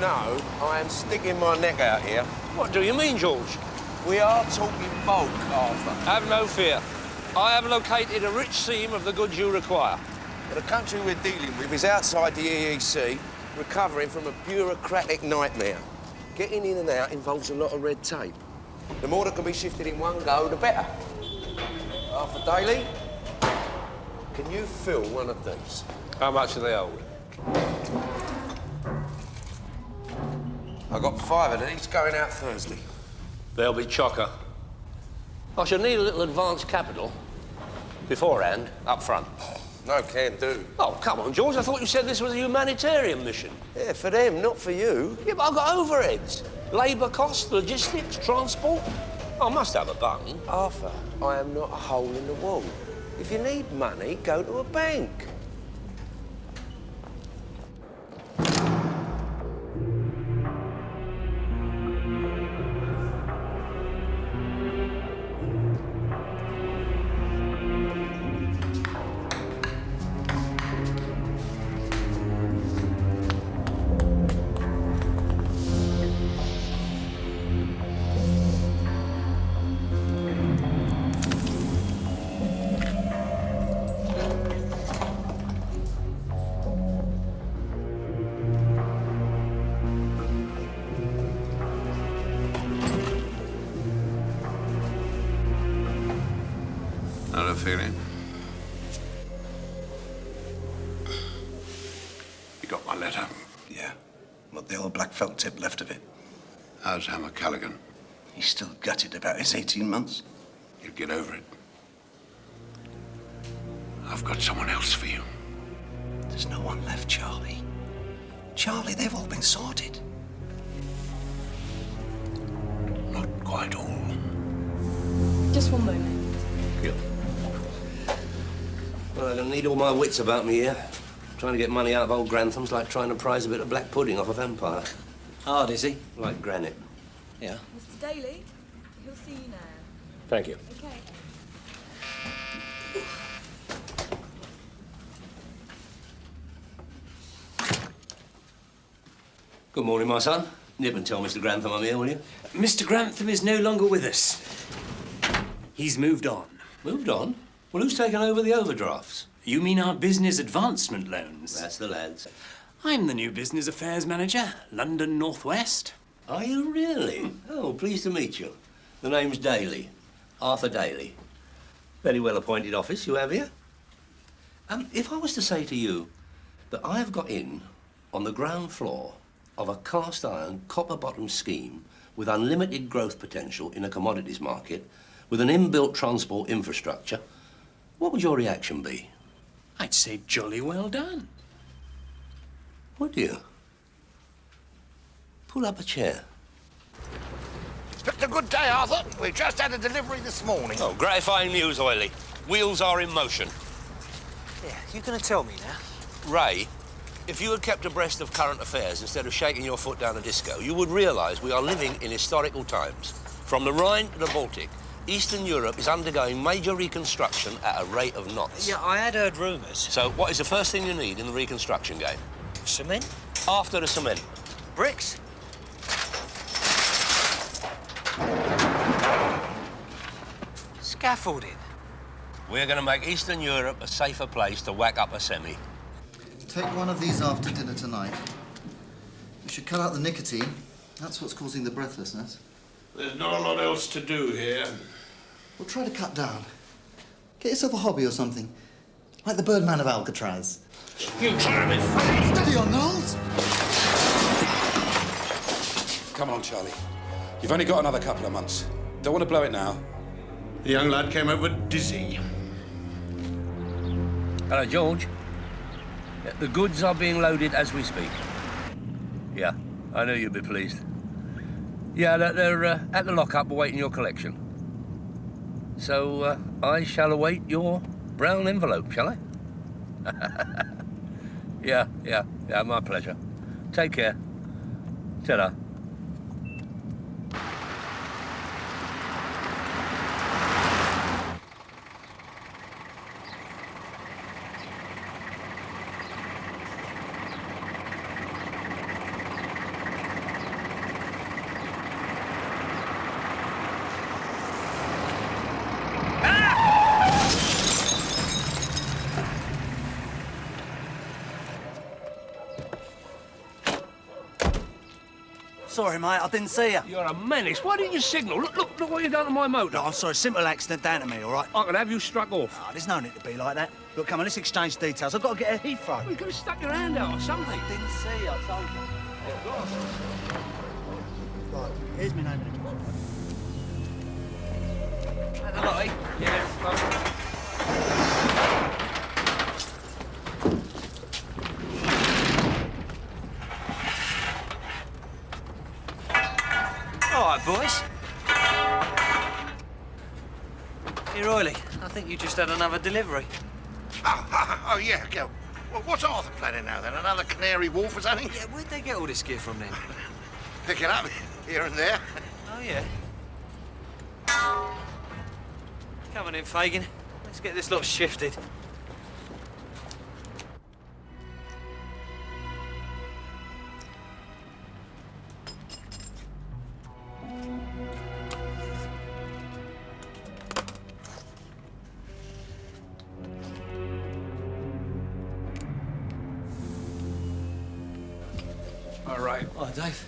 know, I am sticking my neck out here. What do you mean, George? We are talking bulk, Arthur. Have no fear. I have located a rich seam of the goods you require. But the country we're dealing with is outside the EEC, recovering from a bureaucratic nightmare. Getting in and out involves a lot of red tape. The more that can be shifted in one go, the better. Arthur Daley, can you fill one of these? How much are they owed? I got 5 of these going out Thursday. They'll be chocker. I shall need a little advance capital beforehand, up front. No can do. Oh, come on, George. I thought you said this was a humanitarian mission. Yeah, for them, not for you. Yeah, but I've got overheads. Labour costs, logistics, transport. I must have a bung. Arthur, I am not a hole in the wall. If you need money, go to a bank. Not a feeling. You got my letter? Yeah. What the old black felt tip left of it. How's Hammer Callaghan? He's still gutted about his 18 months. He'll get over it. I've got someone else for you. There's no one left, Charlie. Charlie, they've all been sorted. Not quite all. Just one moment. Well, I'm going to need all my wits about me here. Trying to get money out of old Grantham's like trying to prize a bit of black pudding off a vampire. Hard, is he? Like granite. Yeah. Mr. Daley, he'll see you now. Thank you. Okay. Good morning, my son. Nip and tell Mr. Grantham I'm here, will you? Mr. Grantham is no longer with us. He's moved on. Moved on? Well, who's taken over the overdrafts? You mean our business advancement loans? That's the lads. I'm the new business affairs manager, London Northwest. Are you really? Oh, pleased to meet you. The name's Daley. Arthur Daley. Very well-appointed office you have here. If I was to say to you that I've got in on the ground floor of a cast-iron, copper-bottom scheme with unlimited growth potential in a commodities market, with an inbuilt transport infrastructure, what would your reaction be? I'd say jolly well done. Would you? Pull up a chair. It's been a good day, Arthur. We just had a delivery this morning. Oh, gratifying news, Oily. Wheels are in motion. Yeah, you gonna tell me now? Ray, if you had kept abreast of current affairs instead of shaking your foot down a disco, you would realise we are living in historical times. From the Rhine to the Baltic, Eastern Europe is undergoing major reconstruction at a rate of knots. Yeah, I had heard rumours. So what is the first thing you need in the reconstruction game? Cement? After the cement. Bricks? Scaffolding? We're going to make Eastern Europe a safer place to whack up a semi. Take one of these after dinner tonight. You should cut out the nicotine. That's what's causing the breathlessness. There's not a lot else to do here. Well, try to cut down. Get yourself a hobby or something. Like the Birdman of Alcatraz. You try me! Steady on, Knowles! Come on, Charlie. You've only got another couple of months. Don't want to blow it now. The young lad came over dizzy. Hello, George. The goods are being loaded as we speak. Yeah, I knew you'd be pleased. Yeah, they're at the lockup awaiting your collection. So, I shall await your brown envelope, shall I? Yeah, my pleasure. Take care. Ta-da. Sorry, mate, I didn't see you. You're a menace. Why didn't you signal? Look what you've done to my motor. No, I'm sorry, simple accident down to me, all right? I could have you struck off. Oh, there's no need to be like that. Look, come on, let's exchange details. I've got to get a Heathrow. Well, you could have stuck your hand out or something. Didn't see you, I told you. Right, here's my name and address. Hello, eh? Yeah. All right, boys. Here, Oily, I think you just had another delivery. Oh, yeah, go. Well, what's Arthur planning now, then? Another Canary Wharf or something? Yeah, where'd they get all this gear from, then? Pick it up here and there. Oh, yeah. Come on in, Fagin. Let's get this lot shifted. All right. Hi, Dave.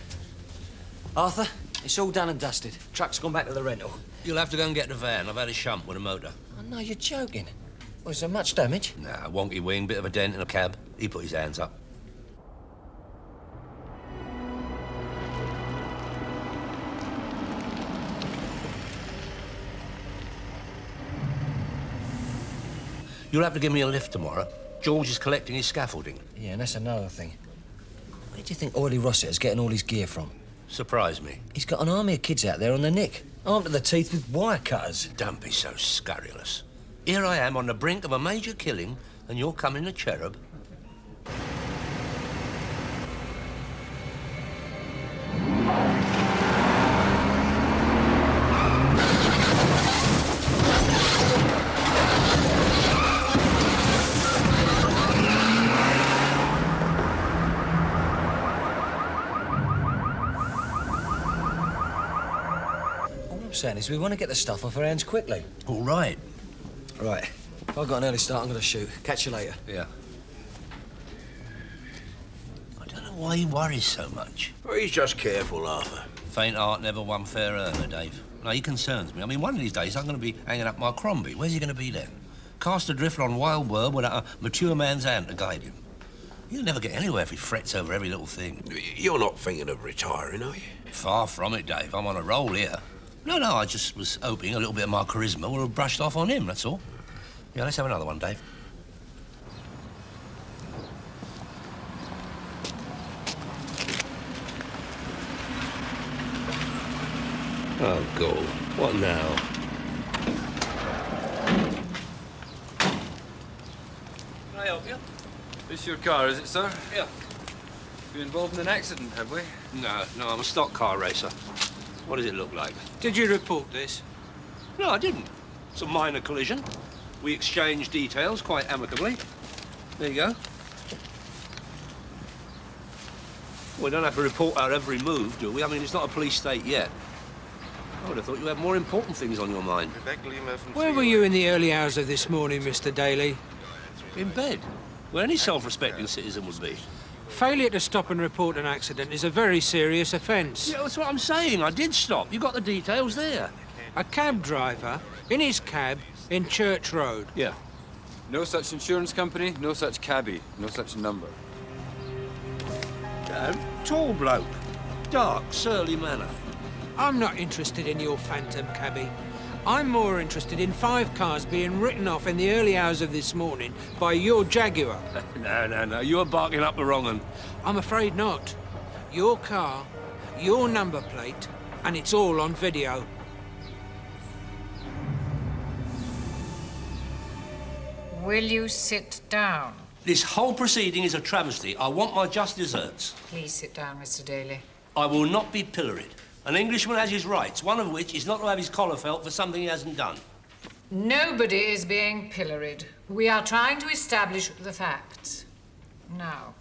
Arthur, it's all done and dusted. Truck's gone back to the rental. You'll have to go and get the van. I've had a shunt with a motor. Oh, no, you're joking. Was there much damage? Nah, wonky wing, bit of a dent in a cab. He put his hands up. You'll have to give me a lift tomorrow. George is collecting his scaffolding. Yeah, and that's another thing. Where do you think Oily Rossiter's getting all his gear from? Surprise me. He's got an army of kids out there on the nick, armed to the teeth with wire cutters. Don't be so scurrilous. Here I am on the brink of a major killing, and you're coming to Cherub. All I'm saying is we want to get the stuff off our hands quickly. All right. Right. If I've got an early start, I'm going to shoot. Catch you later. Yeah. I don't know why he worries so much. Well, he's just careful, Arthur. Faint heart never won fair earner, Dave. No, he concerns me. I mean, one of these days I'm going to be hanging up my Crombie. Where's he going to be then? Cast adrift on wild world without a mature man's hand to guide him. He'll never get anywhere if he frets over every little thing. You're not thinking of retiring, are you? Far from it, Dave. I'm on a roll here. No, I just was hoping a little bit of my charisma would have brushed off on him, that's all. Yeah, let's have another one, Dave. Oh, God. What now? Can I help you? This your car, is it, sir? Yeah. You involved in an accident, have we? No, I'm a stock car racer. What does it look like? Did you report this? No, I didn't. It's a minor collision. We exchanged details quite amicably. There you go. We don't have to report our every move, do we? I mean, it's not a police state yet. I would have thought you had more important things on your mind. Where were you in the early hours of this morning, Mr. Daley? In bed, where any self-respecting citizen would be. Failure to stop and report an accident is a very serious offence. Yeah, that's what I'm saying. I did stop. You got the details there. A cab driver, in his cab, in Church Road. Yeah. No such insurance company, no such cabbie, no such number. Tall bloke. Dark, surly manner. I'm not interested in your phantom cabbie. I'm more interested in 5 cars being written off in the early hours of this morning by your Jaguar. No. You're barking up the wrong one. I'm afraid not. Your car, your number plate, and it's all on video. Will you sit down? This whole proceeding is a travesty. I want my just desserts. Please sit down, Mr. Daley. I will not be pilloried. An Englishman has his rights, one of which is not to have his collar felt for something he hasn't done. Nobody is being pilloried. We are trying to establish the facts. Now,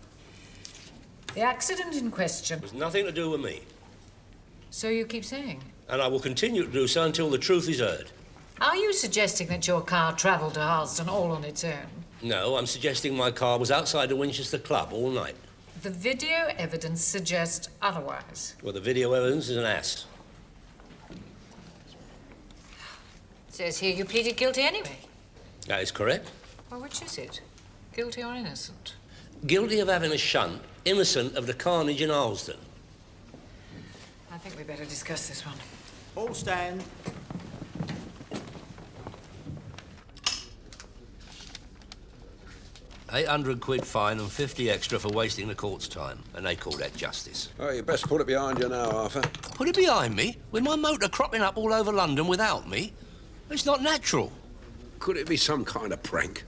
the accident in question... It has nothing to do with me. So you keep saying? And I will continue to do so until the truth is heard. Are you suggesting that your car travelled to Harleston all on its own? No, I'm suggesting my car was outside the Winchester Club all night. The video evidence suggests otherwise. Well, the video evidence is an ass. It says here you pleaded guilty anyway. That is correct. Well, which is it? Guilty or innocent? Guilty of having a shunt, innocent of the carnage in Alston. I think we better discuss this one. All stand. £800 fine and 50 extra for wasting the court's time, and they call that justice. Oh, you best put it behind you now, Arthur. Put it behind me? With my motor cropping up all over London without me? It's not natural. Could it be some kind of prank?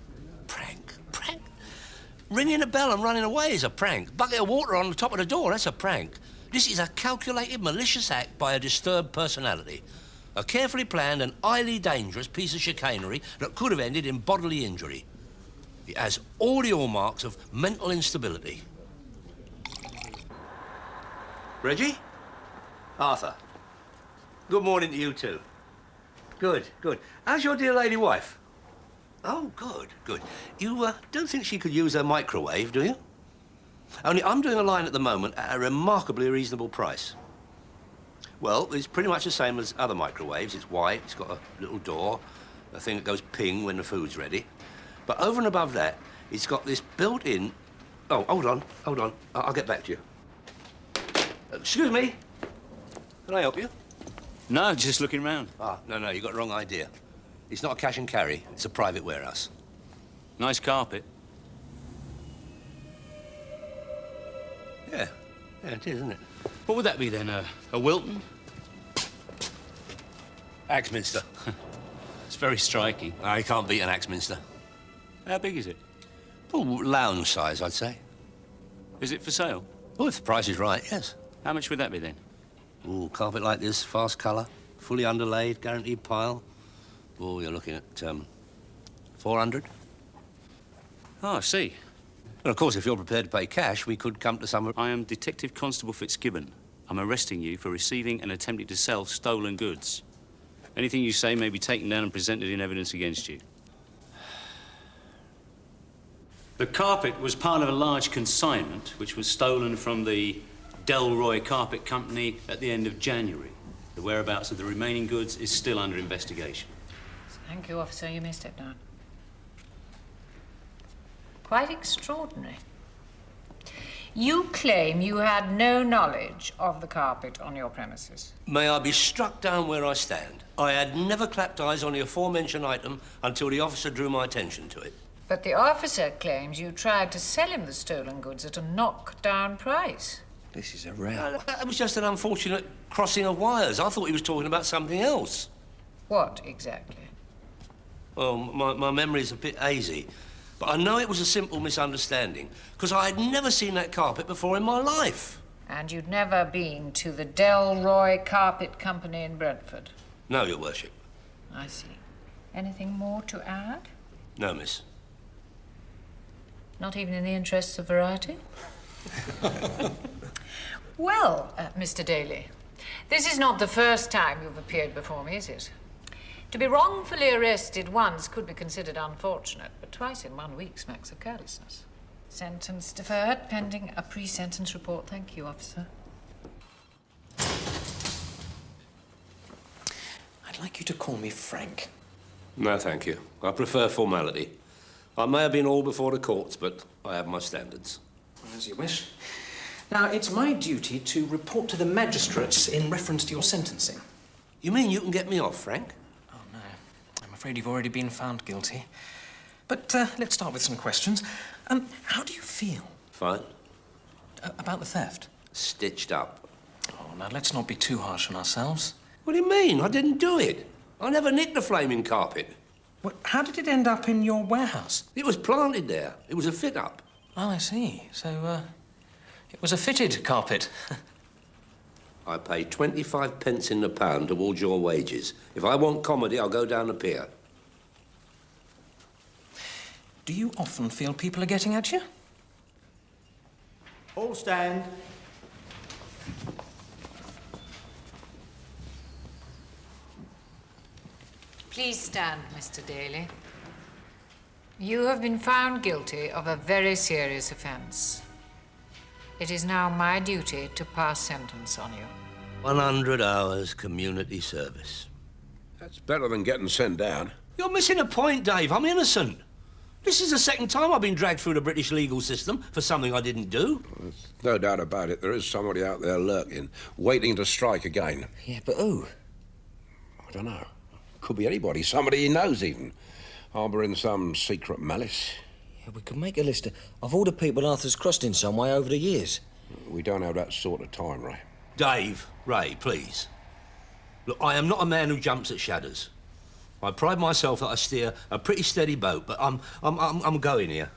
Prank? Prank? Ringing a bell and running away is a prank. Bucket of water on the top of the door, that's a prank. This is a calculated, malicious act by a disturbed personality. A carefully planned and highly dangerous piece of chicanery that could have ended in bodily injury. It has all the hallmarks of mental instability. Reggie? Arthur. Good morning to you too. Good, good. How's your dear lady wife? Oh, good, good. You don't think she could use her microwave, do you? Only I'm doing a line at the moment at a remarkably reasonable price. Well, it's pretty much the same as other microwaves. It's white, it's got a little door, a thing that goes ping when the food's ready. But over and above that, it's got this built-in... Oh, hold on. I'll get back to you. Excuse me. Can I help you? No, just looking round. Ah, no, you got the wrong idea. It's not a cash and carry. It's a private warehouse. Nice carpet. Yeah, it is, isn't it? What would that be then? A Wilton? Axminster. It's very striking. I can't beat an Axminster. How big is it? Oh, lounge size, I'd say. Is it for sale? Oh, if the price is right, yes. How much would that be then? Ooh, carpet like this, fast colour, fully underlaid, guaranteed pile. Oh, you're looking at, 400. Oh, I see. Well, of course, if you're prepared to pay cash, we could come to some... I am Detective Constable Fitzgibbon. I'm arresting you for receiving and attempting to sell stolen goods. Anything you say may be taken down and presented in evidence against you. The carpet was part of a large consignment which was stolen from the Delroy Carpet Company at the end of January. The whereabouts of the remaining goods is still under investigation. Thank you, officer. You may step down. Quite extraordinary. You claim you had no knowledge of the carpet on your premises. May I be struck down where I stand. I had never clapped eyes on the aforementioned item until the officer drew my attention to it. But the officer claims you tried to sell him the stolen goods at a knockdown price. This is a row. That was just an unfortunate crossing of wires. I thought he was talking about something else. What exactly? Well, my memory's a bit hazy. But I know it was a simple misunderstanding, because I had never seen that carpet before in my life. And you'd never been to the Delroy Carpet Company in Brentford? No, Your Worship. I see. Anything more to add? No, miss. Not even in the interests of variety? Well, Mr. Daley, this is not the first time you've appeared before me, is it? To be wrongfully arrested once could be considered unfortunate, but twice in 1 week smacks of carelessness. Sentence deferred, pending a pre-sentence report. Thank you, officer. I'd like you to call me Frank. No, thank you. I prefer formality. I may have been all before the courts, but I have my standards. As you wish. Now, it's my duty to report to the magistrates in reference to your sentencing. You mean you can get me off, Frank? Oh, no. I'm afraid you've already been found guilty. But let's start with some questions. How do you feel? Fine. About the theft? Stitched up. Oh, now, let's not be too harsh on ourselves. What do you mean? I didn't do it. I never nicked the flaming carpet. Well, how did it end up in your warehouse? It was planted there. It was a fit-up. Oh, I see. So, it was a fitted carpet. I pay 25 pence in the pound towards your wages. If I want comedy, I'll go down the pier. Do you often feel people are getting at you? All stand. Please stand, Mr. Daley. You have been found guilty of a very serious offence. It is now my duty to pass sentence on you. 100 hours community service. That's better than getting sent down. You're missing a point, Dave. I'm innocent. This is the second time I've been dragged through the British legal system for something I didn't do. There's no doubt about it. There is somebody out there lurking, waiting to strike again. Yeah, but who? I don't know. Could be anybody. Somebody he knows, even. Harbouring some secret malice. Yeah, we could make a list of all the people Arthur's crossed in some way over the years. We don't have that sort of time, Ray. Dave, Ray, please. Look, I am not a man who jumps at shadows. I pride myself that I steer a pretty steady boat, but I'm going here.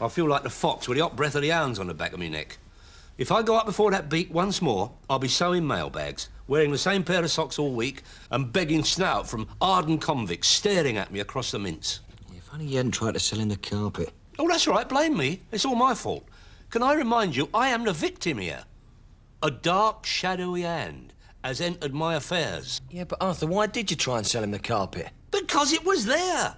I feel like the fox with the hot breath of the hounds on the back of my neck. If I go up before that beak once more, I'll be sewing mailbags, wearing the same pair of socks all week, and begging snout from ardent convicts staring at me across the mints. Yeah, if only you hadn't tried to sell in the carpet. Oh, that's all right. Blame me. It's all my fault. Can I remind you, I am the victim here. A dark, shadowy hand has entered my affairs. Yeah, but Arthur, why did you try and sell him the carpet? Because it was there.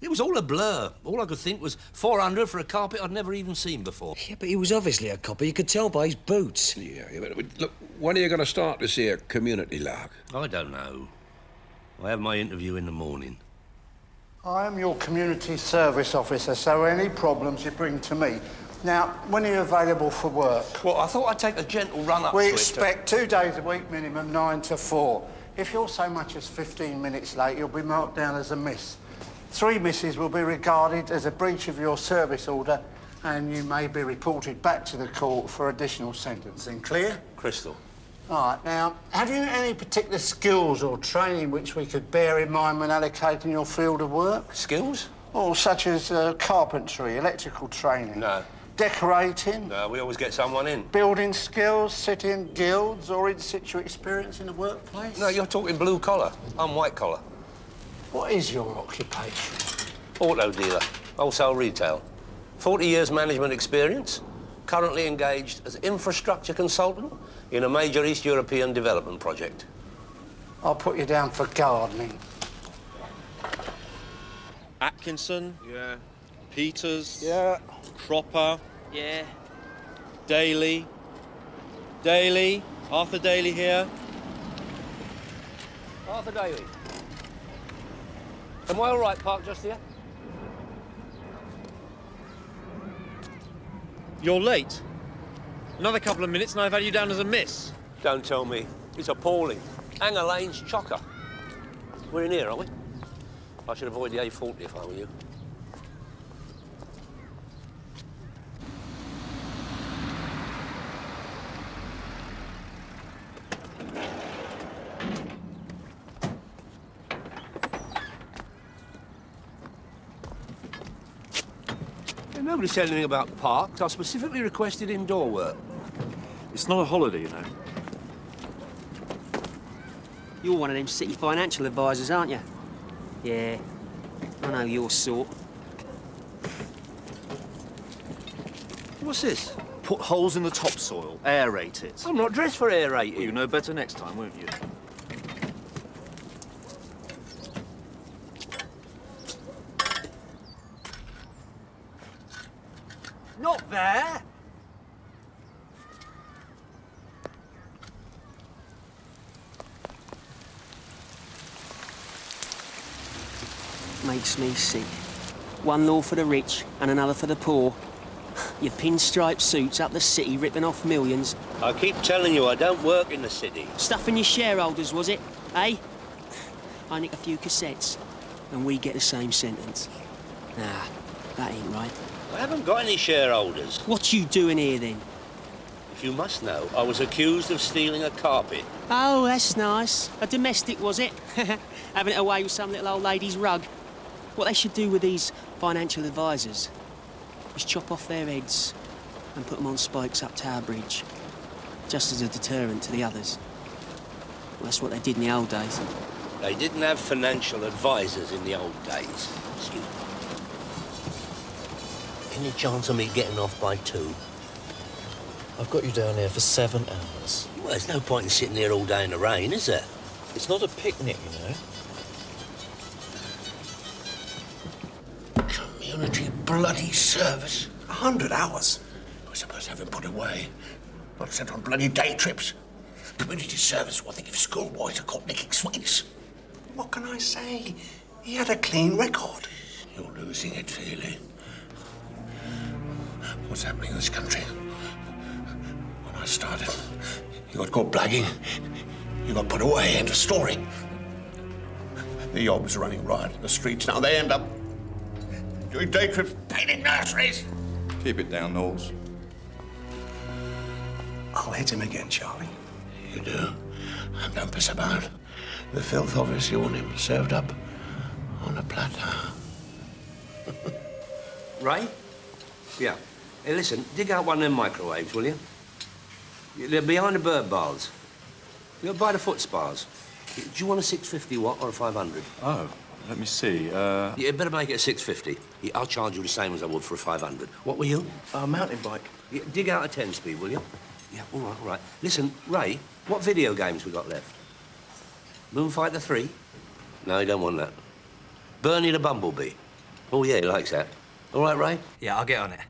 It was all a blur. All I could think was 400 for a carpet I'd never even seen before. Yeah, but he was obviously a copper. You could tell by his boots. Yeah, but look, when are you going to start this here community lark? I don't know. I have my interview in the morning. I am your community service officer, so any problems you bring to me. Now, when are you available for work? Well, I thought I'd take a gentle run up to We it. expect 2 days a week minimum, 9 to 4. If you're so much as 15 minutes late, you'll be marked down as a miss. 3 misses will be regarded as a breach of your service order, and you may be reported back to the court for additional sentencing. Clear? Crystal. All right, now, have you any particular skills or training which we could bear in mind when allocating your field of work? Skills? Or such as carpentry, electrical training? No. Decorating? No, we always get someone in. Building skills, sitting guilds, or in-situ experience in the workplace? No, you're talking blue collar. I'm white collar. What is your occupation? Auto dealer, wholesale retail. 40 years management experience. Currently engaged as infrastructure consultant in a major East European development project. I'll put you down for gardening. Atkinson? Yeah. Peters? Yeah. Cropper? Yeah. Daley? Daley? Arthur Daley here? Arthur Daley. Am I all right, parked just here? You're late. Another couple of minutes and I've had you down as a miss. Don't tell me. It's appalling. Hanger Lane's chocker. We're in here, aren't we? I should avoid the A40 if I were you. Nobody said anything about parks. I specifically requested indoor work. It's not a holiday, you know. You're one of them city financial advisors, aren't you? Yeah, I know your sort. What's this? Put holes in the topsoil, aerate it. I'm not dressed for aerating. Well, you know better next time, won't you? Not there! Makes me sick. One law for the rich and another for the poor. Your pinstripe suits up the city ripping off millions. I keep telling you I don't work in the city. Stuffing your shareholders, was it? Eh? I nick a few cassettes and we get the same sentence. Nah, that ain't right. I haven't got any shareholders. What you doing here, then? If you must know, I was accused of stealing a carpet. Oh, that's nice. A domestic, was it? Having it away with some little old lady's rug. What they should do with these financial advisors is chop off their heads and put them on spikes up Tower Bridge, just as a deterrent to the others. Well, that's what they did in the old days. They didn't have financial advisors in the old days. Excuse me. Any chance of me getting off by 2? I've got you down here for 7 hours. Well, there's no point in sitting here all day in the rain, is there? It's not a picnic, you know. Community bloody service. 100 hours. I suppose have him put away. Not sent on bloody day trips. Community service will think if schoolboys are caught nicking sweets. What can I say? He had a clean record. You're losing it, Feely. What's happening in this country? When I started, you got caught blagging. You got put away. End of story. The yobs running riot in the streets. Now they end up doing day trips, painting nurseries. Keep it down, Knowles. I'll hit him again, Charlie. You do? And don't piss about. The filth obviously want him served up on a platter. Ray? Yeah. Hey, listen, dig out one of them microwaves, will you? They're behind the bird baths. You're by the foot spas. Do you want a 650 watt or a 500? Oh, let me see. You better make it a 650. I'll charge you the same as I would for a 500. What were you? A mountain bike. Dig out a 10-speed, will you? Yeah, all right, all right. Listen, Ray, what video games we got left? Moonfighter 3? No, you don't want that. Bernie the Bumblebee? Oh, yeah, he likes that. All right, Ray? Yeah, I'll get on it.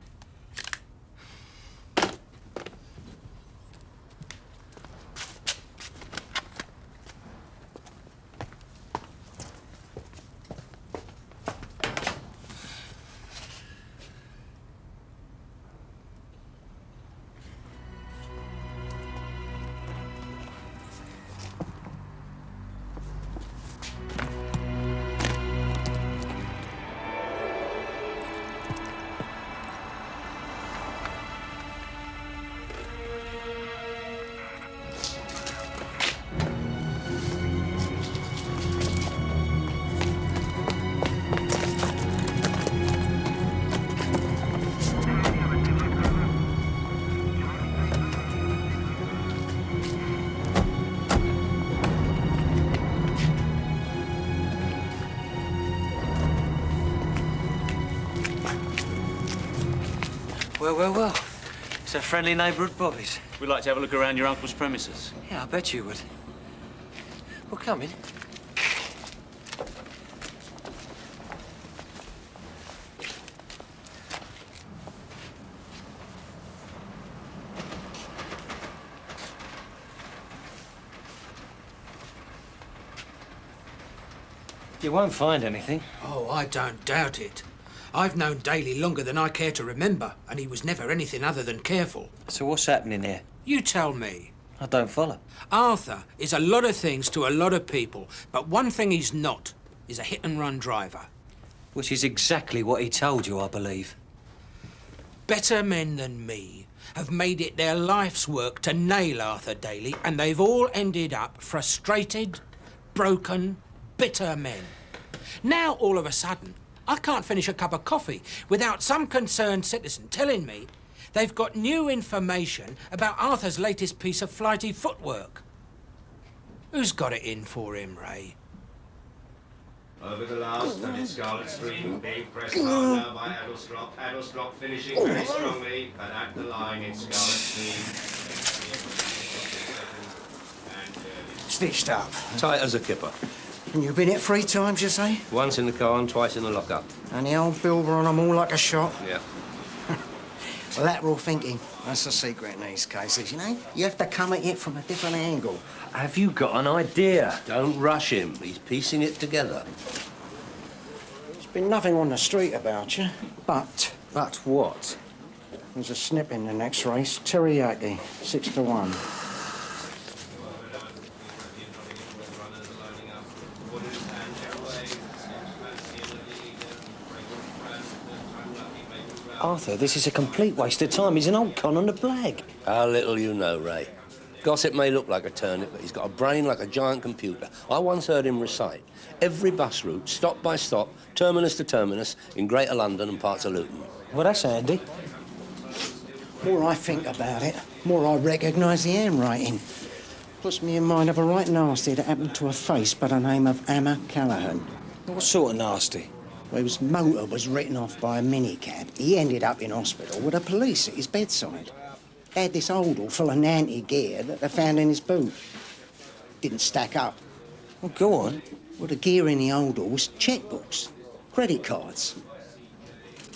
Well, well, well. It's a friendly neighbourhood, Bobby's. We'd like to have a look around your uncle's premises. Yeah, I bet you would. Well, come in. You won't find anything. Oh, I don't doubt it. I've known Daley longer than I care to remember, and he was never anything other than careful. So what's happening here? You tell me. I don't follow. Arthur is a lot of things to a lot of people, but one thing he's not is a hit-and-run driver. Which is exactly what he told you, I believe. Better men than me have made it their life's work to nail Arthur Daley, and they've all ended up frustrated, broken, bitter men. Now, all of a sudden, I can't finish a cup of coffee without some concerned citizen telling me they've got new information about Arthur's latest piece of flighty footwork. Who's got it in for him, Ray? Over the last, and it's Scarlet Stream, being pressed hard now by Addlestrop. Addlestrop finishing very strongly, but at the line it's Scarlet Stream. Stitched up. Tight as a kipper. And you've been hit 3 times, you say? Once in the car and twice in the lockup. And the old Bilber on them all like a shot? Yeah. Lateral thinking. That's the secret in these cases, you know? You have to come at it from a different angle. Have you got an idea? Don't rush him. He's piecing it together. There's been nothing on the street about you. But But what? there's a snip in the next race. Teriyaki, 6-1. Arthur, this is a complete waste of time. He's an old con on the blag. How little you know, Ray. Gossip may look like a turnip, but he's got a brain like a giant computer. I once heard him recite every bus route, stop by stop, terminus to terminus, in Greater London and parts of Luton. Well, that's handy. More I think about it, more I recognise the handwriting. Puts me in mind of a right nasty that happened to a face by the name of Emma Callaghan. What sort of nasty? Well, his motor was written off by a minicab. He ended up in hospital with the police at his bedside. They had this holdall full of nanty gear that they found in his boot. Didn't stack up. Well, go on. Well, the gear in the holdall was checkbooks, credit cards.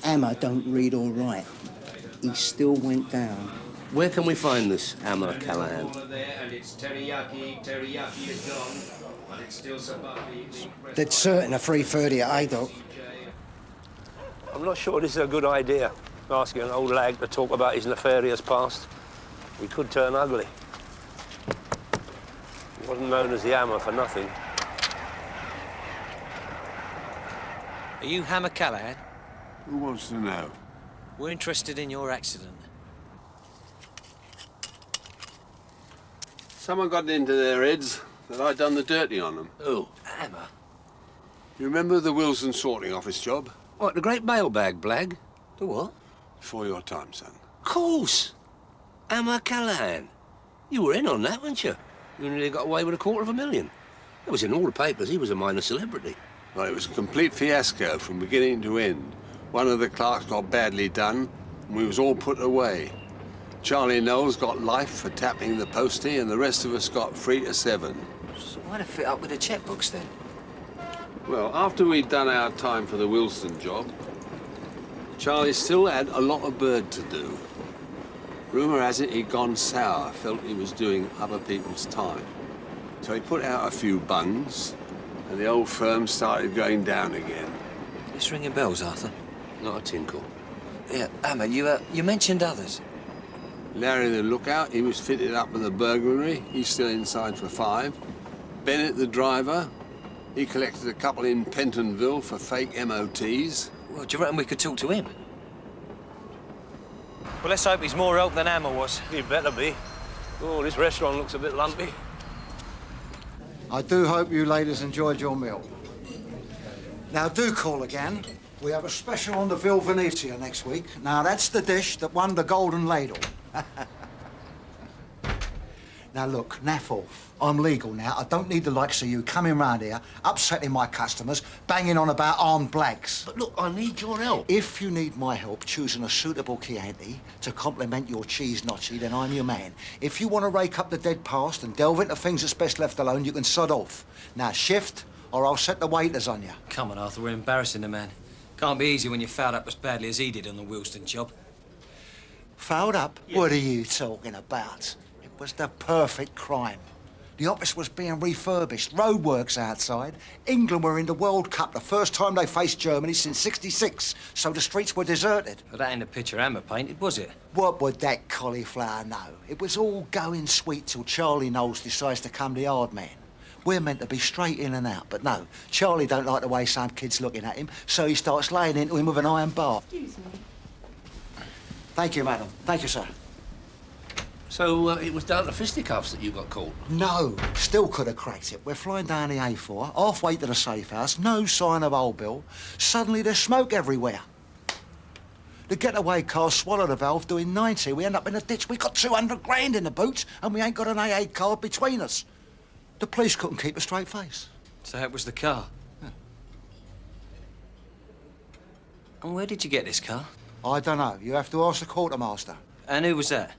Emma don't read or write. he still went down. Where can we find this hammer, Callahan? And it's teriyaki is gone, but it's still sabaki. Dead certain a 3:30 at Haydock. I'm not sure this is a good idea, asking an old lag to talk about his nefarious past. We could turn ugly. He wasn't known as the hammer for nothing. Are you Hammer Callahan? Who wants to know? We're interested in your accident. Someone got into their heads that I'd done the dirty on them. Who? Hammer? You remember the Wilson sorting office job? What, the great mailbag blag? The what? Before your time, son. Of course. Hammer Callahan. You were in on that, weren't you? You nearly got away with $250,000. It was in all the papers. He was a minor celebrity. Well, it was a complete fiasco from beginning to end. One of the clerks got badly done, and we was all put away. Charlie Knowles got life for tapping the postie, and the rest of us got 3 to 7. So why'd it fit up with the checkbooks then? Well, after we'd done our time for the Wilson job, Charlie still had a lot of bird to do. Rumour has it he'd gone sour, felt he was doing other people's time. So he put out a few buns, and the old firm started going down again. It's ringing bells, Arthur. Not a tinkle. Yeah, Hammer, you mentioned others. Larry the lookout, he was fitted up with a burglary. He's still inside for 5. Bennett the driver, he collected a couple in Pentonville for fake MOTs. Well, do you reckon we could talk to him? Well, let's hope he's more help than Hammer was. He'd better be. Oh, this restaurant looks a bit lumpy. I do hope you ladies enjoyed your meal. Now, do call again. We have a special on the Ville Venezia next week. Now, that's the dish that won the Golden Ladle. Now, look, naff off. I'm legal now. I don't need the likes of you coming round here, upsetting my customers, banging on about armed blags. But look, I need your help. If you need my help choosing a suitable Chianti to complement your cheese gnocchi, then I'm your man. If you want to rake up the dead past and delve into things that's best left alone, you can sod off. Now, shift, or I'll set the waiters on you. Come on, Arthur, we're embarrassing the man. Can't be easy when you fouled up as badly as he did on the Wilson job. Fouled up? Yeah. What are you talking about? It was the perfect crime. The office was being refurbished, roadworks outside. England were in the World Cup, the first time they faced Germany since '66, so the streets were deserted. But that ain't a picture Hammer painted, was it? What would that cauliflower know? It was all going sweet till Charlie Knowles decides to come the hard man. We're meant to be straight in and out, but no. Charlie don't like the way some kid's looking at him, so he starts laying into him with an iron bar. Excuse me. Thank you, madam. Thank you, sir. So it was down to fisticuffs that you got caught? No, still could have cracked it. We're flying down the A4, halfway to the safe house, no sign of old Bill. Suddenly there's smoke everywhere. The getaway car swallowed a valve doing 90. We end up in a ditch. We got 200 grand in the boot, and we ain't got an AA card between us. The police couldn't keep a straight face. So that was the car? Yeah. And where did you get this car? I don't know. You have to ask the quartermaster. And who was that?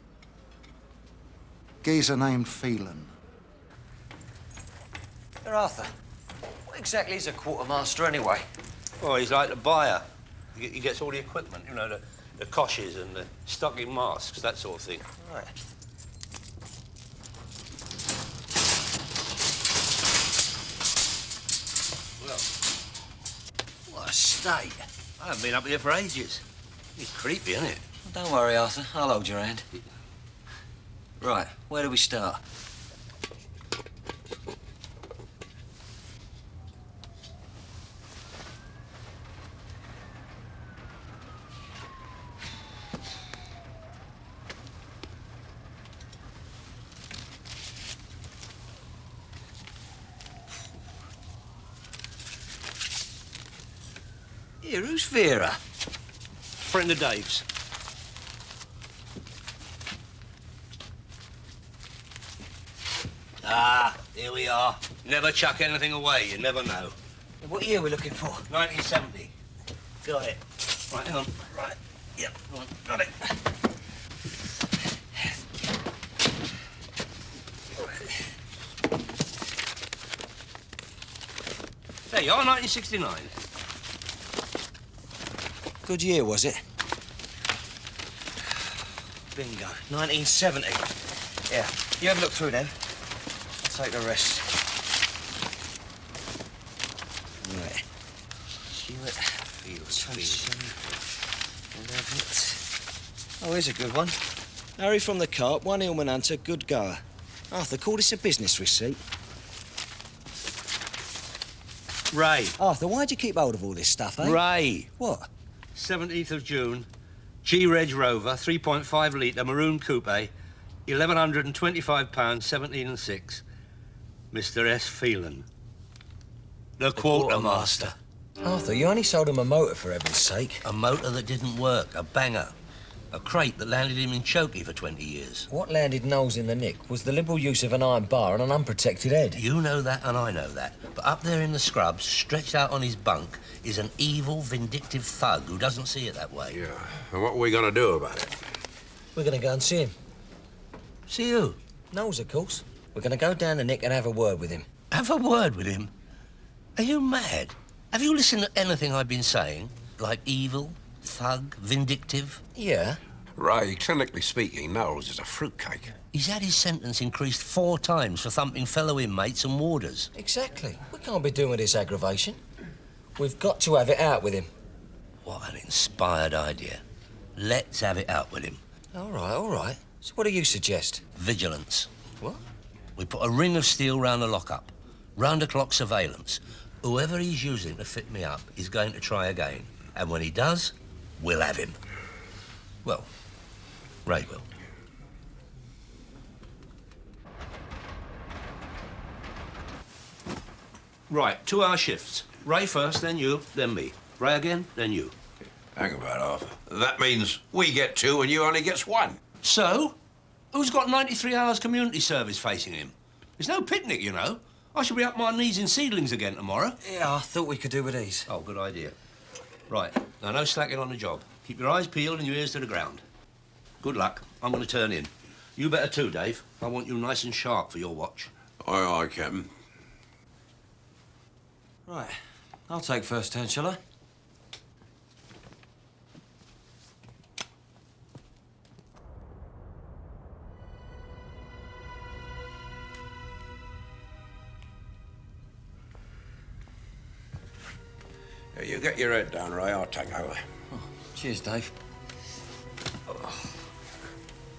Geezer named Phelan. Sir Arthur, what exactly is a quartermaster anyway? Oh, he's like the buyer. He gets all the equipment, you know, the coshes and the stocking masks, that sort of thing. Right. Well, what a state. I haven't been up here for ages. It's creepy, isn't it? Well, don't worry, Arthur. I'll hold your hand. Right, where do we start? Here, who's Vera? Friend of Dave's. Ah, here we are. Never chuck anything away, you never know. What year are we looking for? 1970. Got it. Right, hang on. Right. Yep, go on. Got it. There you are, 1969. Good year, was it? Bingo. 1970. Yeah, you have a look through then. I'll take the rest. Right. Hewitt, Fields. 11th. Oh, here's a good one. Harry from the Carp, 1 Hillman Hunter, good goer. Arthur, call this a business receipt. Ray. Arthur, why'd you keep hold of all this stuff, eh? Ray. What? 17th of June, G-Reg Rover, 3.5 litre, maroon coupe, £1,125, 17 and 6. Mr. S. Phelan. The quartermaster. Arthur, you only sold him a motor, for heaven's sake. A motor that didn't work, a banger. A crate that landed him in chokey for 20 years. What landed Knowles in the nick was the liberal use of an iron bar and an unprotected head. You know that and I know that. But up there in the scrubs, stretched out on his bunk, is an evil, vindictive thug who doesn't see it that way. Yeah, and what are we gonna do about it? We're gonna go and see him. See who? Knowles, of course. We're gonna go down the nick and have a word with him. Have a word with him? Are you mad? Have you listened to anything I've been saying? Like evil, thug, vindictive? Yeah. Ray, clinically speaking, Knowles is a fruitcake. He's had his sentence increased 4 times for thumping fellow inmates and warders. Exactly. We can't be doing this aggravation. We've got to have it out with him. What an inspired idea. Let's have it out with him. All right, all right. So what do you suggest? Vigilance. What? We put a ring of steel round the lockup. Round-the-clock surveillance. Whoever he's using to fit me up is going to try again. And when he does, we'll have him. Well, Ray will. Right, 2-hour shifts. Ray first, then you, then me. Ray again, then you. Hang about, Arthur. That means we get 2 and you only gets 1. So? Who's got 93 hours community service facing him? It's no picnic, you know. I shall be up my knees in seedlings again tomorrow. Yeah, I thought we could do with these. Oh, good idea. Right, now no slacking on the job. Keep your eyes peeled and your ears to the ground. Good luck. I'm going to turn in. You better too, Dave. I want you nice and sharp for your watch. Aye, aye, Captain. Right. I'll take first turn, shall I? Yeah, you get your head down, Ray. I'll take over. Oh, cheers, Dave.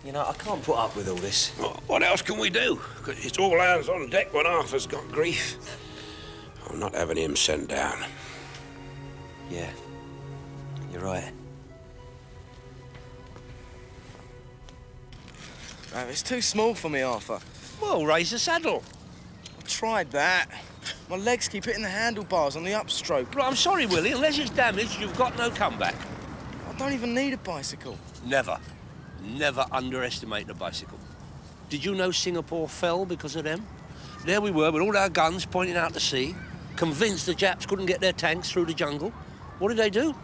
You know, I can't put up with all this. Well, what else can we do? 'Cause it's all hands on deck when Arthur's got grief. I'm not having him sent down. Yeah, you're right. It's too small for me, Arthur. Well, raise the saddle. I tried that. My legs keep hitting the handlebars on the upstroke. Right, I'm sorry, Willie. Unless it's damaged, you've got no comeback. I don't even need a bicycle. Never. Never underestimate a bicycle. Did you know Singapore fell because of them? There we were with all our guns pointing out to sea, convinced the Japs couldn't get their tanks through the jungle. What did they do?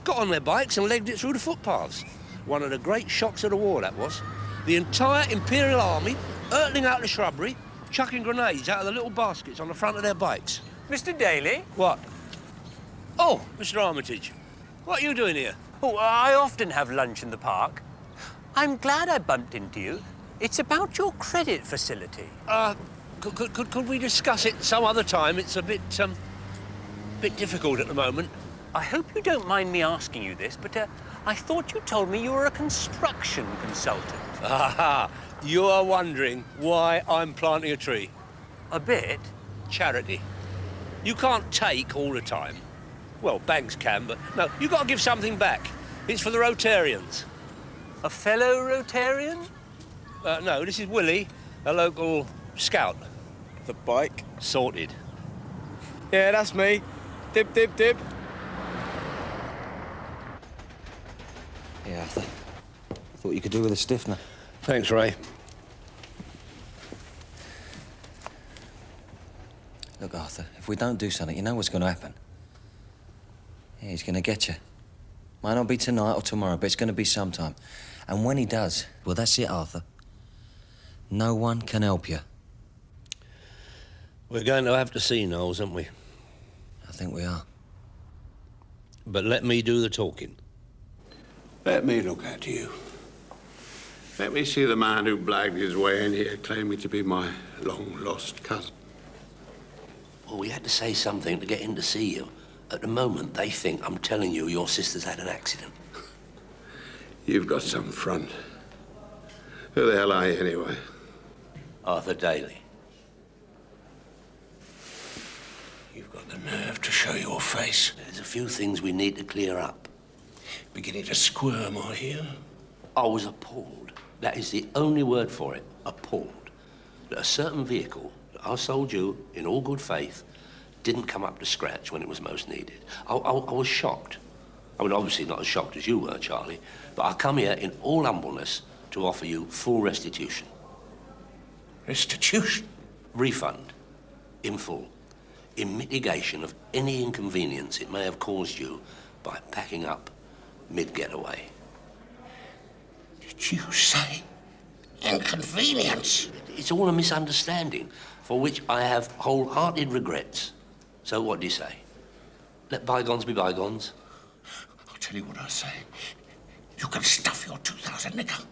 Got on their bikes and legged it through the footpaths. One of the great shocks of the war, that was. The entire Imperial Army hurtling out the shrubbery, chucking grenades out of the little baskets on the front of their bikes. Mr. Daley? What? Oh, Mr. Armitage. What are you doing here? Oh, I often have lunch in the park. I'm glad I bumped into you. It's about your credit facility. Could we discuss it some other time? It's a bit difficult at the moment. I hope you don't mind me asking you this, but I thought you told me you were a construction consultant. Aha! You are wondering why I'm planting a tree. A bit? Charity. You can't take all the time. Well, banks can, but no, you've got to give something back. It's for the Rotarians. A fellow Rotarian? No, this is Willie, a local scout. The bike? Sorted. Yeah, that's me. Dib, dib, dib. Yeah, I thought you could do with a stiffener. Thanks, Ray. Look, Arthur, if we don't do something, you know what's going to happen. Yeah, he's going to get you. Might not be tonight or tomorrow, but it's going to be sometime. And when he does, well, that's it, Arthur. No one can help you. We're going to have to see Knowles, aren't we? I think we are. But let me do the talking. Let me look at you. Let me see the man who blagged his way in here, claiming to be my long-lost cousin. Well, we had to say something to get in to see you. At the moment, they think I'm telling you your sister's had an accident. You've got some front. Who the hell are you, anyway? Arthur Daley. You've got the nerve to show your face. There's a few things we need to clear up. Beginning to squirm, I hear. I was appalled. That is the only word for it. Appalled. That a certain vehicle that I sold you in all good faith didn't come up to scratch when it was most needed. I was shocked. I mean, obviously not as shocked as you were, Charlie, but I come here in all humbleness to offer you full restitution. Restitution? Refund. In full. In mitigation of any inconvenience it may have caused you by packing up mid-getaway. Did you say inconvenience? It's all a misunderstanding, for which I have wholehearted regrets. So what do you say? Let bygones be bygones? I'll tell you what I say. You can stuff your 2,000 nigger.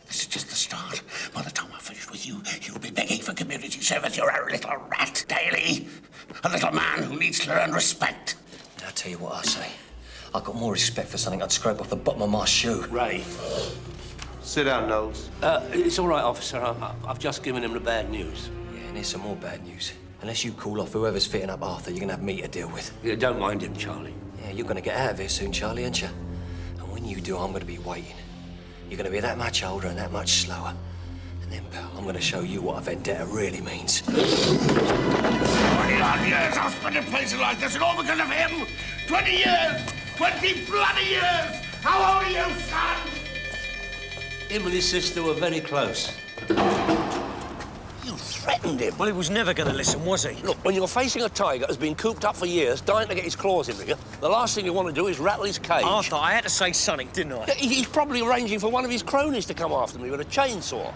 This is just the start. By the time I'm finished with you, you'll be begging for community service. You're a little rat, Daley. A little man who needs to learn respect. I'll tell you what I say. I've got more respect for something I'd scrape off the bottom of my shoe. Ray. Sit down, Knowles. It's all right, officer. I've just given him the bad news. Yeah, and here's some more bad news. Unless you call off whoever's fitting up Arthur, you're gonna have me to deal with. Yeah, don't mind him, Charlie. Yeah, you're gonna get out of here soon, Charlie, aren't you? And when you do, I'm gonna be waiting. You're gonna be that much older and that much slower. And then, pal, I'm gonna show you what a vendetta really means. 20-odd years I've spent in places like this, and all because of him. 20 years! 20 bloody years! How old are you, son? Him and his sister were very close. You threatened him. Well, he was never going to listen, was he? Look, when you're facing a tiger who's been cooped up for years, dying to get his claws into you, the last thing you want to do is rattle his cage. Arthur, I had to say something, didn't I? Yeah, he's probably arranging for one of his cronies to come after me with a chainsaw.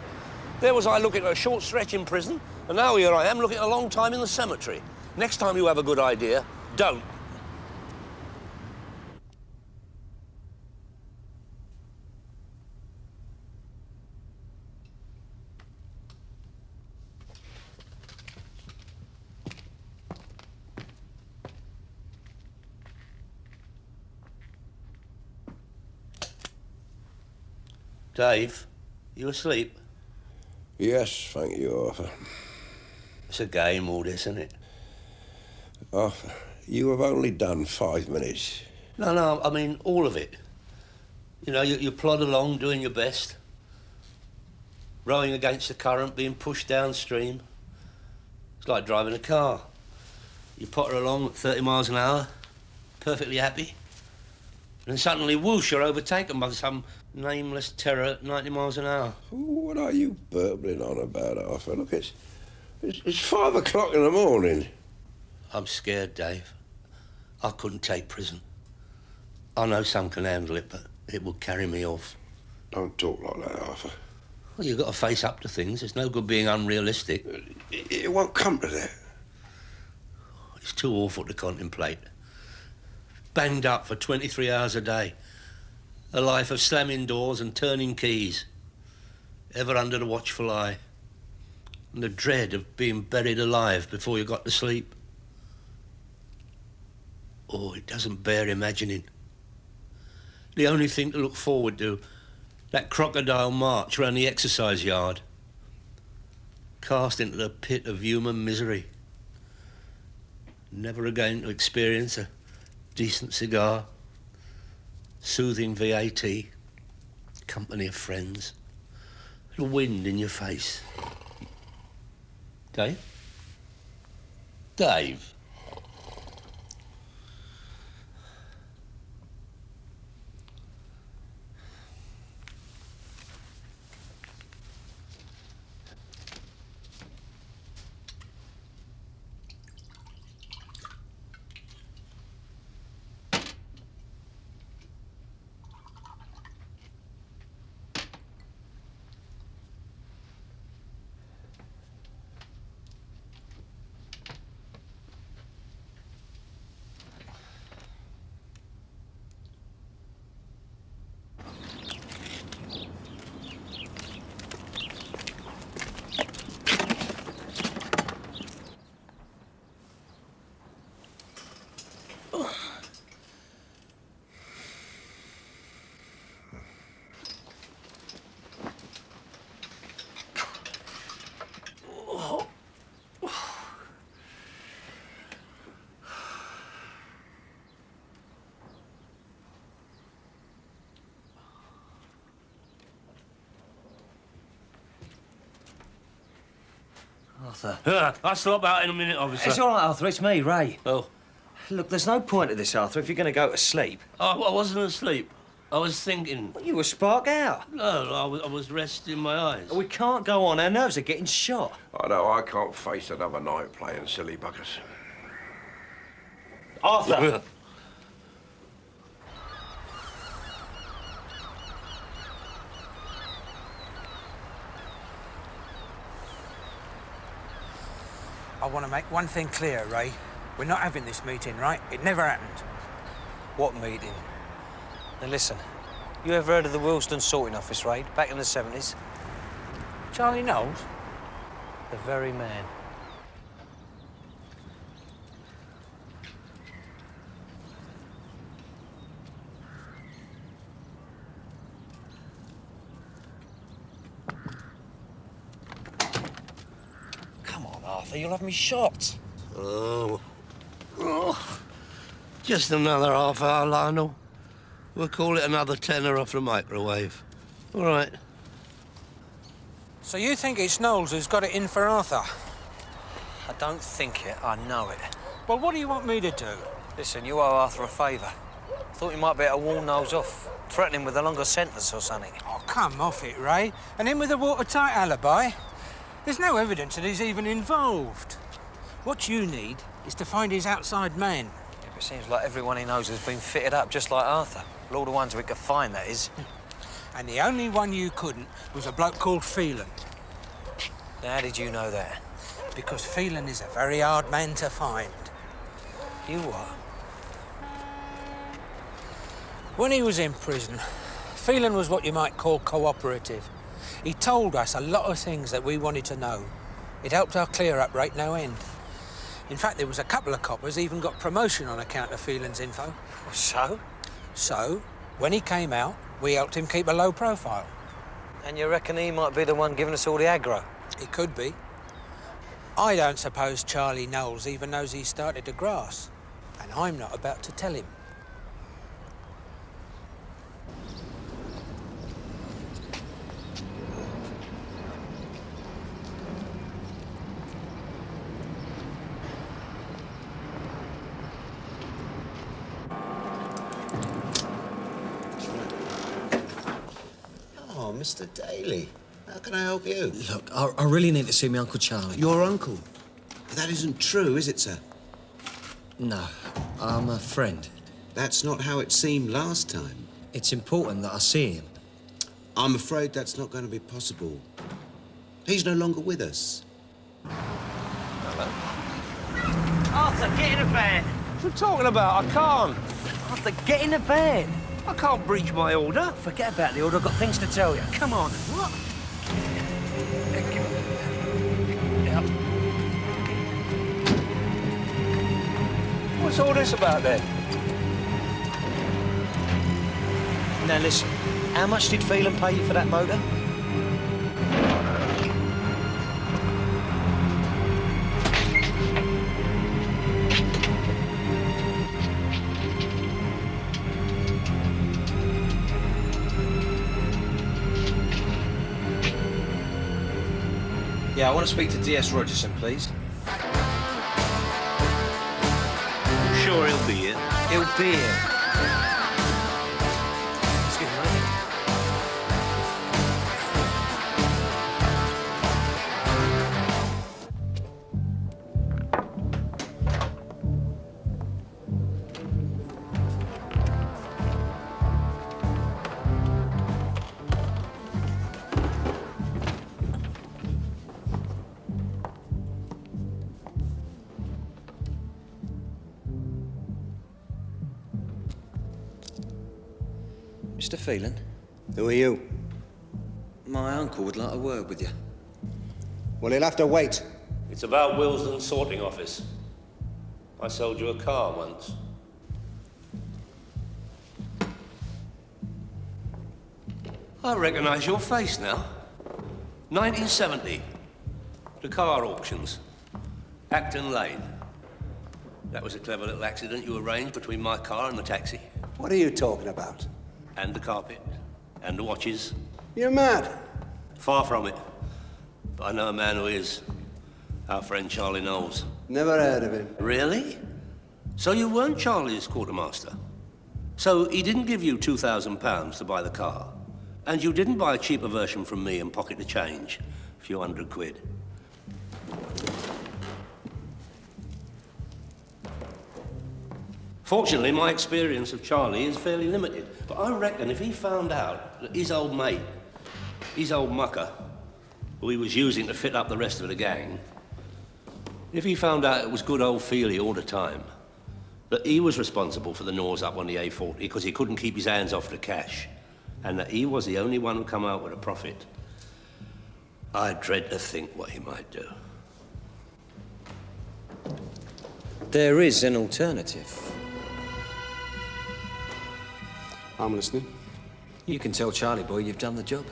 There was I looking at a short stretch in prison, and now here I am looking at a long time in the cemetery. Next time you have a good idea, don't. Dave, you asleep? Yes, thank you, Arthur. It's a game, all this, isn't it? Arthur, you have only done 5 minutes. No, I mean all of it. You know, you plod along doing your best. Rowing against the current, being pushed downstream. It's like driving a car. You potter along at 30 miles an hour, perfectly happy. And then suddenly, whoosh, you're overtaken by some nameless terror at 90 miles an hour. What are you burbling on about, Arthur? Look, it's 5 o'clock in the morning. I'm scared, Dave. I couldn't take prison. I know some can handle it, but it will carry me off. Don't talk like that, Arthur. Well, you've got to face up to things. There's no good being unrealistic. It won't come to that. It's too awful to contemplate. Banged up for 23 hours a day. A life of slamming doors and turning keys. Ever under the watchful eye. And the dread of being buried alive before you got to sleep. Oh, it doesn't bear imagining. The only thing to look forward to, that crocodile march round the exercise yard. Cast into the pit of human misery. Never again to experience a decent cigar, soothing VAT, company of friends, the wind in your face. Dave? Dave? Arthur. I'll stop out in a minute, officer. It's all right, Arthur. It's me, Ray. Oh. Look, there's no point to this, Arthur, if you're going to go to sleep. Oh, I wasn't asleep. I was thinking. Well, you were spark out. No, I was resting my eyes. We can't go on. Our nerves are getting shot. I know, I can't face another night playing silly buggers. Arthur! I want to make one thing clear, Ray. We're not having this meeting, right? It never happened. What meeting? Now listen, you ever heard of the Willesden sorting office raid back in the 70s? Charlie Knowles? The very man. Come on, Arthur, you'll have me shot. Oh. Just another half hour, Lionel. We'll call it another tenner off the microwave. All right. So you think it's Knowles who's got it in for Arthur? I don't think it, I know it. Well, what do you want me to do? Listen, you owe Arthur a favour. Thought you might be able to warn Knowles off, threaten him with a longer sentence or something. Oh, come off it, Ray. And him with a watertight alibi? There's no evidence that he's even involved. What you need is to find his outside man. Yeah, but it seems like everyone he knows has been fitted up just like Arthur. Well, all the ones we could find, that is. And the only one you couldn't was a bloke called Phelan. Now, how did you know that? Because Phelan is a very hard man to find. You what? When he was in prison, Phelan was what you might call cooperative. He told us a lot of things that we wanted to know. It helped our clear-up rate no end. In fact, there was a couple of coppers even got promotion on account of Phelan's info. So? So, when he came out, we helped him keep a low profile. And you reckon he might be the one giving us all the aggro? He could be. I don't suppose Charlie Knowles even knows he's started to grass. And I'm not about to tell him. Oh, Mr. Daley, how can I help you? Look, I really need to see my Uncle Charlie. Your uncle? That isn't true, is it, sir? No, I'm a friend. That's not how it seemed last time. It's important that I see him. I'm afraid that's not going to be possible. He's no longer with us. Hello? Arthur, get in a van! What are you talking about? I can't. Arthur, get in a van! I can't breach my order. Forget about the order, I've got things to tell you. Come on. What? What's all this about, then? Now, listen, how much did Phelan pay you for that motor? Yeah, I want to speak to DS Rogerson, please. Sure he'll be here. He'll be here. Excuse me. Mr. Phelan? Who are you? My uncle would like a word with you. Well, he'll have to wait. It's about Willesden sorting office. I sold you a car once. I recognise your face now. 1970. The car auctions. Acton Lane. That was a clever little accident you arranged between my car and the taxi. What are you talking about? And the carpet. And the watches. You're mad. Far from it. But I know a man who is. Our friend Charlie Knowles. Never heard of him. Really? So you weren't Charlie's quartermaster? So he didn't give you £2,000 to buy the car? And you didn't buy a cheaper version from me and pocket the change? A few £100. Fortunately, my experience of Charlie is fairly limited. But I reckon if he found out that his old mate, his old mucker, who he was using to fit up the rest of the gang, if he found out it was good old Feely all the time, that he was responsible for the nose up on the A40 because he couldn't keep his hands off the cash, and that he was the only one who come out with a profit, I dread to think what he might do. There is an alternative. I'm listening. You can tell Charlie boy you've done the job.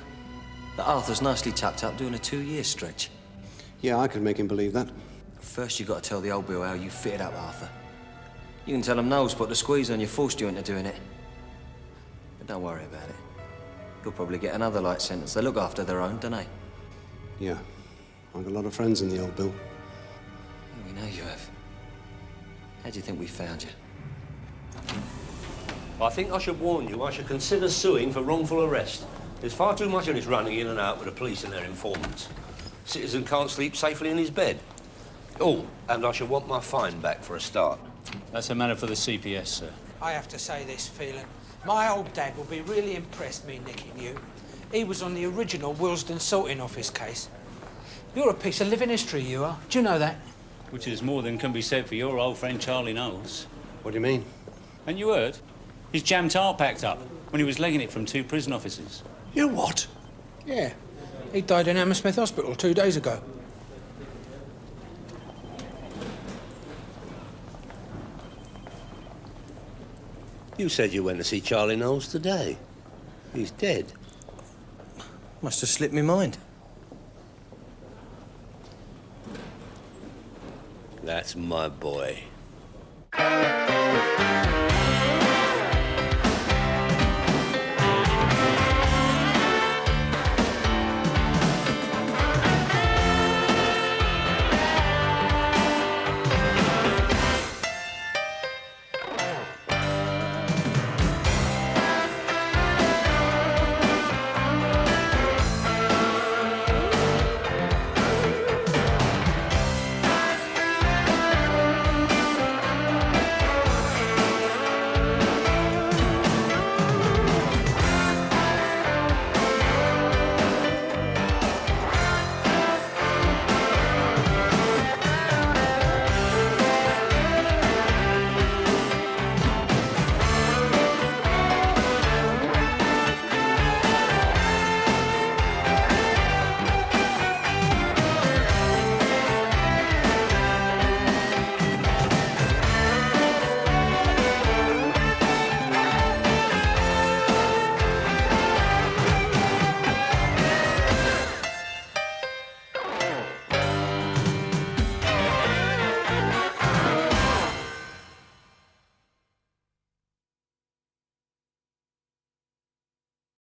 That Arthur's nicely tucked up doing a 2-year stretch. Yeah, I can make him believe that. First, you got to tell the old Bill how you fitted up Arthur. You can tell him Knowles put the squeeze on you, forced you into doing it. But don't worry about it. You'll probably get another light sentence. They look after their own, don't they? Yeah. I've got a lot of friends in the old Bill. We know you have. How do you think we found you? I think I should warn you, I should consider suing for wrongful arrest. There's far too much of this running in and out with the police and their informants. Citizen can't sleep safely in his bed. Oh, and I should want my fine back for a start. That's a matter for the CPS, sir. I have to say this, Phelan. My old dad will be really impressed me nicking you. He was on the original Willesden sorting office case. You're a piece of living history, you are. Do you know that? Which is more than can be said for your old friend Charlie Knowles. What do you mean? And you heard? His jam tar packed up when he was legging it from 2 prison officers. You what? Yeah. He died in Hammersmith Hospital 2 days ago. You said you went to see Charlie Knowles today. He's dead. Must have slipped my mind. That's my boy.